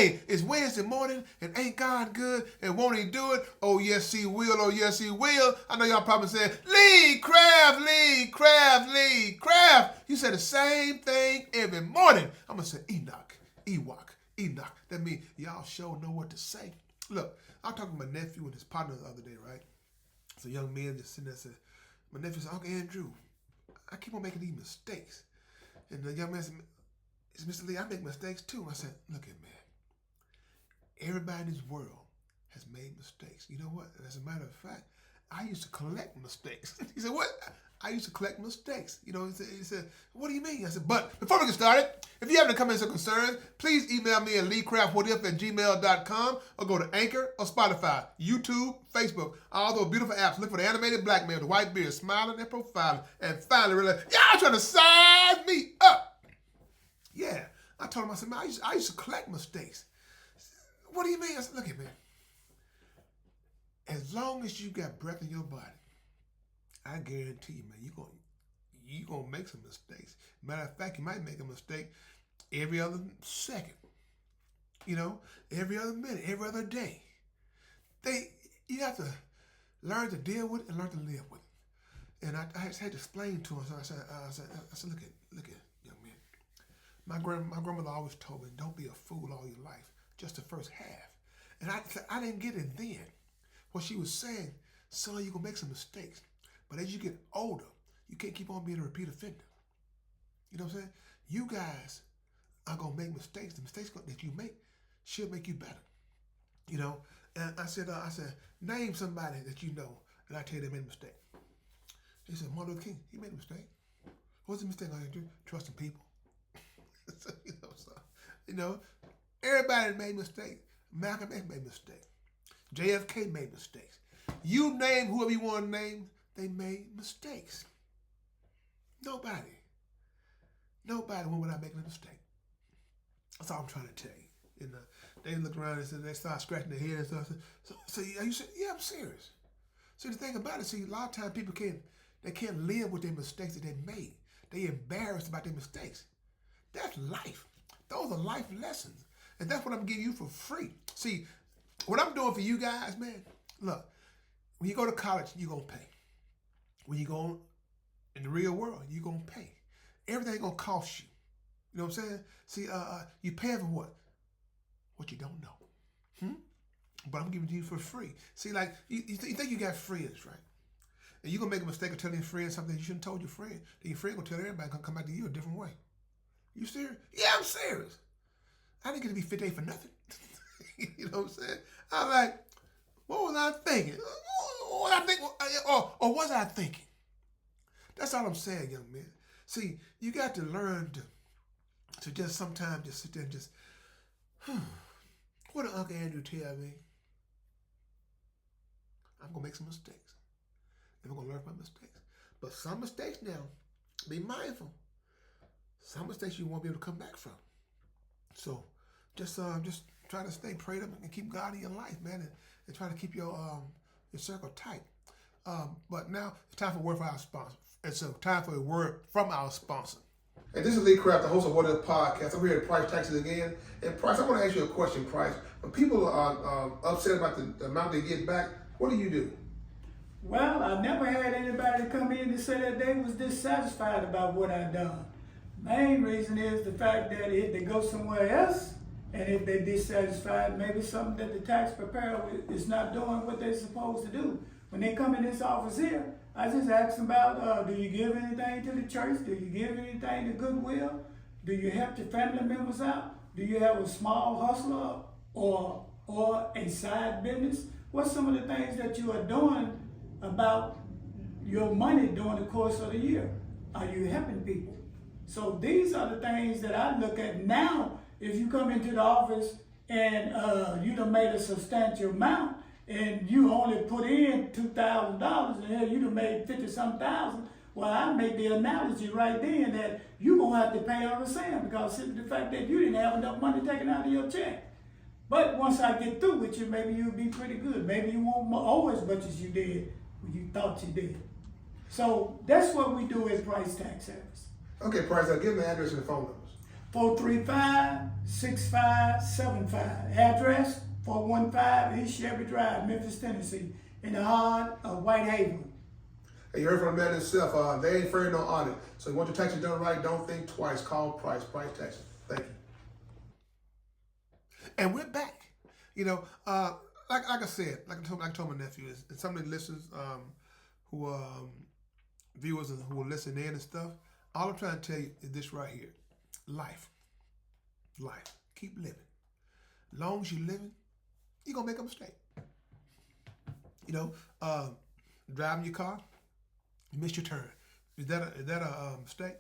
Hey, it's Wednesday morning and ain't God good and won't he do it? Oh yes he will, oh yes he will. I know y'all probably said, Lee Craft, Lee Craft, Lee Craft. You say the same thing every morning. I'm going to say Enoch, Ewok, Enoch. That means y'all sure know what to say. Look, I was talking to my nephew and his partner the other day, right? So young men just sitting there and said, my nephew said, Uncle Andrew, I keep on making these mistakes. And the young man said, Mr. Lee, I make mistakes too. I said, look at man. Everybody in this world has made mistakes. You know what? And as a matter of fact, I used to collect mistakes. He said, what? I used to collect mistakes. You know, he said, what do you mean? I said, but before we get started, if you have any comments or concerns, please email me at leecraftwhatif@gmail.com or go to Anchor or Spotify, YouTube, Facebook, all those beautiful apps. Look for the animated black man with the white beard, smiling and profiling, and finally realize, y'all trying to size me up. Yeah. I told him, I said, man, I used to collect mistakes. What do you mean? I said, look at man. As long as you got breath in your body, I guarantee you, man, you're gonna make some mistakes. Matter of fact, you might make a mistake every other second. You know, every other minute, every other day. You have to learn to deal with it and learn to live with it. And I just had to explain to him. So I said, look at young man. My grandmother always told me, don't be a fool all your life, just the first half. And I didn't get it then. What she was saying, son, you're gonna make some mistakes. But as you get older, you can't keep on being a repeat offender. You know what I'm saying? You guys are gonna make mistakes. The mistakes that you make should make you better. You know? And I said, name somebody that you know, and I tell you they made a mistake. He said, Martin Luther King, he made a mistake. What's the mistake I do? Trusting people. So, everybody made mistakes. Malcolm X made mistakes. JFK made mistakes. You name whoever you want to name, they made mistakes. Nobody went without making a mistake. That's all I'm trying to tell you. They look around and they start scratching their head and stuff. So are you serious? Yeah, I'm serious. See, the thing about it, a lot of times people can't live with their mistakes that they made. They embarrassed about their mistakes. That's life. Those are life lessons. And that's what I'm giving you for free. See, what I'm doing for you guys, man, look, when you go to college, you're going to pay. When you go in the real world, you're going to pay. Everything going to cost you. You know what I'm saying? See, you pay for what? What you don't know. But I'm giving it to you for free. See, like, you think you got friends, right? And you're going to make a mistake of telling your friend something you shouldn't have told your friend. Then your friend going to tell everybody, going to come back to you a different way. You serious? Yeah, I'm serious. I didn't get to be 58 for nothing. You know what I'm saying? I'm like, what was I thinking? What was I thinking? Or was I thinking? That's all I'm saying, young man. See, you got to learn to just sometimes just sit there and just, what did Uncle Andrew tell me? I'm going to make some mistakes. And I'm going to learn from my mistakes. But some mistakes now, be mindful. Some mistakes you won't be able to come back from. So just try to stay prayed up and keep God in your life, man, and try to keep your circle tight. But now it's time for a word from our sponsor. And so time for a word from our sponsor. And this is Lee Craft, the host of What If Podcast. I'm here at Price Taxes again. And Price, I want to ask you a question, Price. When people are upset about the amount they get back, what do you do? Well, I never had anybody come in and say that they was dissatisfied about what I done. Main reason is the fact that if they go somewhere else, and if they're dissatisfied, maybe something that the tax preparer is not doing what they're supposed to do. When they come in this office here, I just ask them about, do you give anything to the church? Do you give anything to Goodwill? Do you help your family members out? Do you have a small hustler or a side business? What's some of the things that you are doing about your money during the course of the year? Are you helping people? So these are the things that I look at now. If you come into the office and you done made a substantial amount and you only put in $2,000 and hell, you done made 50-some thousand, well, I make the analogy right then that you're going to have to pay on the same because simply the fact that you didn't have enough money taken out of your check. But once I get through with you, maybe you'll be pretty good. Maybe you won't owe as much as you did when you thought you did. So that's what we do at Price Tax Service. Okay, Price, give me the address and the phone numbers. 435-6575. Address 415 East Chevy Drive, Memphis, Tennessee, in the heart of Whitehaven. Hey, you heard from the man himself. They ain't afraid no audit. So you want your taxes done right, don't think twice. Call Price Taxes. Thank you. And we're back. You know, like I said, like I told my nephew, and some of the listeners who viewers who will listen in and stuff, all I'm trying to tell you is this right here. Life. Keep living. Long as you're living, you're going to make a mistake. You know, driving your car, you missed your turn. Is that a mistake?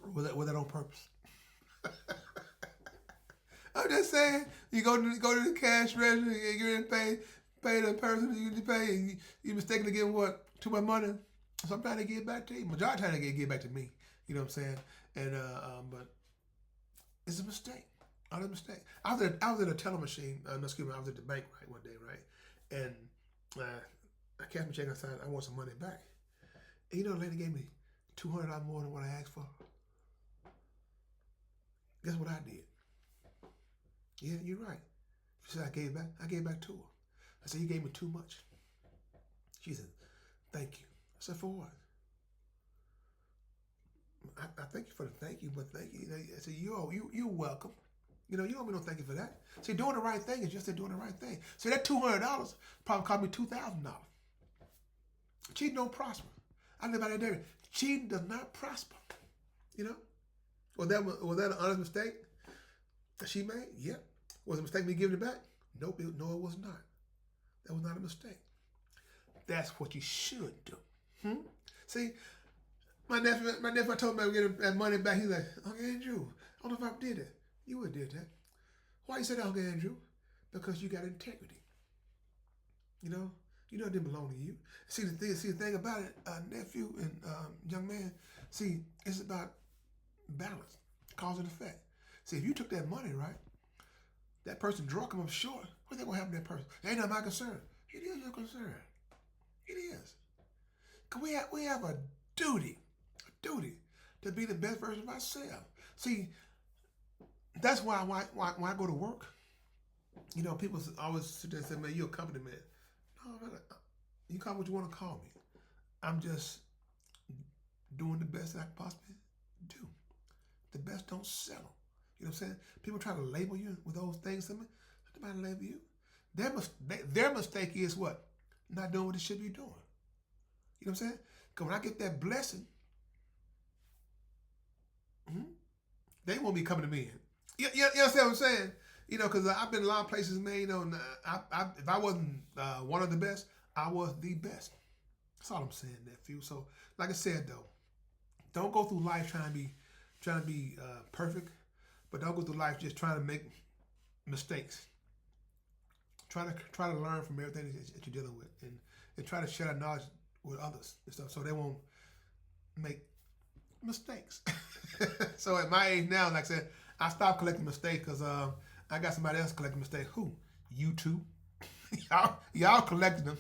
Or was that on purpose? I'm just saying, you go to the cash register, and you're in pay the person you need to pay, and you mistakenly give what? Too much money. Sometimes they give it back to you. Majority of the time they give it back to me. You know what I'm saying? And but it's a mistake. I was a mistake. I was at a teller machine. I was at the bank one day, right? And I cashed my check outside. I want some money back. And you know, the lady gave me $200 more than what I asked for. Guess what I did? Yeah, you're right. She said I gave it back to her. I said, you gave me too much. She said, thank you. I said, for what? I thank you for the thank you, but thank you. I said, you're welcome. You know, you don't mean no thank you for that. See, doing the right thing is just doing the right thing. See, that $200 probably cost me $2,000. Cheating don't prosper. I live by that day. Cheating does not prosper. You know? Was that an honest mistake that she made? Yep. Was it a mistake me giving it back? Nope. No, it was not. That was not a mistake. That's what you should do. See, my nephew, I told him I would get that money back. He's like, Uncle Andrew, I don't know if I did it. You would have did that. Why you say that, Uncle Andrew? Because you got integrity. You know it didn't belong to you. See the thing about it, nephew and young man. See, it's about balance, cause and effect. See, if you took that money, right, that person drunk him up short, what's gonna happen to that person? It ain't not my concern. It is your concern. It is. Cause we have a duty to be the best version of ourselves. See, that's why when I go to work, you know, people always sit there and say, man, you're a company man. No, you call me what you want to call me. I'm just doing the best that I can possibly do. The best don't settle. You know what I'm saying? People try to label you with those things. Let nobody label you. Their mistake is what? Not doing what they should be doing. You know what I'm saying? Because when I get that blessing, they won't be coming to me. You understand what I'm saying? You know, because I've been a lot of places, man. You know, and if I wasn't one of the best, I was the best. That's all I'm saying, nephew. So, like I said, though, don't go through life trying to be perfect, but don't go through life just trying to make mistakes. Try to learn from everything that you're dealing with, and try to share that knowledge with others and stuff, so they won't make mistakes. So at my age now, like I said, I stopped collecting mistakes because I got somebody else collecting mistakes. Who? You two. y'all collecting them.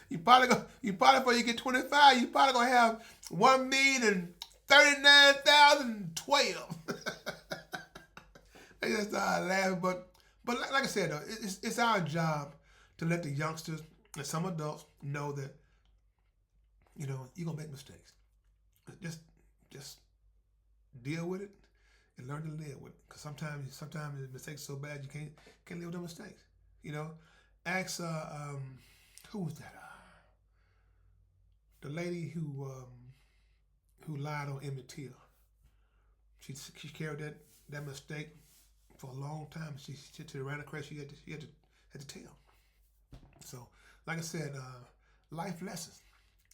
You probably before you get 25, you probably gonna have 1,039,012. They just started laughing, but like I said though, it's our job to let the youngsters and some adults know that, you know, you're gonna make mistakes. Just deal with it and learn to live with it. Because sometimes the mistakes are so bad you can't live with the mistakes. You know, ask who was that? The lady who lied on Emmett Till. She carried that mistake for a long time. She ran across. She had to tell. So, like I said, life lessons,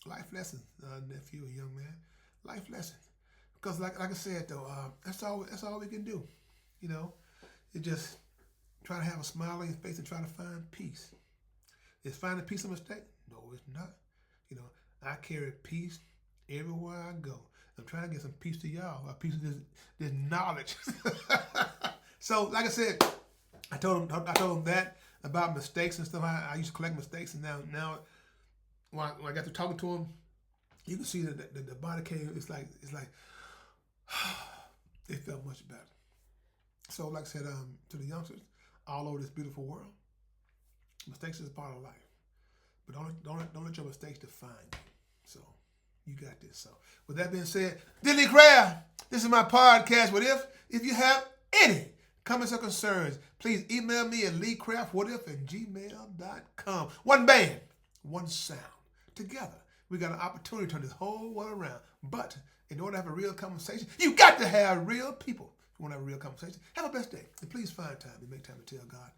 nephew and young man, life lessons. Because like I said though, that's all we can do. You know, it just try to have a smile on your face and try to find peace. Is finding peace a mistake? No, it's not. You know, I carry peace everywhere I go. I'm trying to get some peace to y'all, a piece of this knowledge. So, like I said, I told him that about mistakes and stuff. I used to collect mistakes, and now when I got to talking to him, you can see that the body came. It's like they felt much better. So, like I said, to the youngsters all over this beautiful world, mistakes is a part of life. But don't let your mistakes define you. So, you got this. So, with that being said, Dilly Craft, this is my podcast. What if you have any comments or concerns, please email me at leecraftwhatif@gmail.com. One band, one sound. Together, we got an opportunity to turn this whole world around. But in order to have a real conversation, you got to have real people. If you want to have a real conversation, have a best day. And please find time to make time to tell God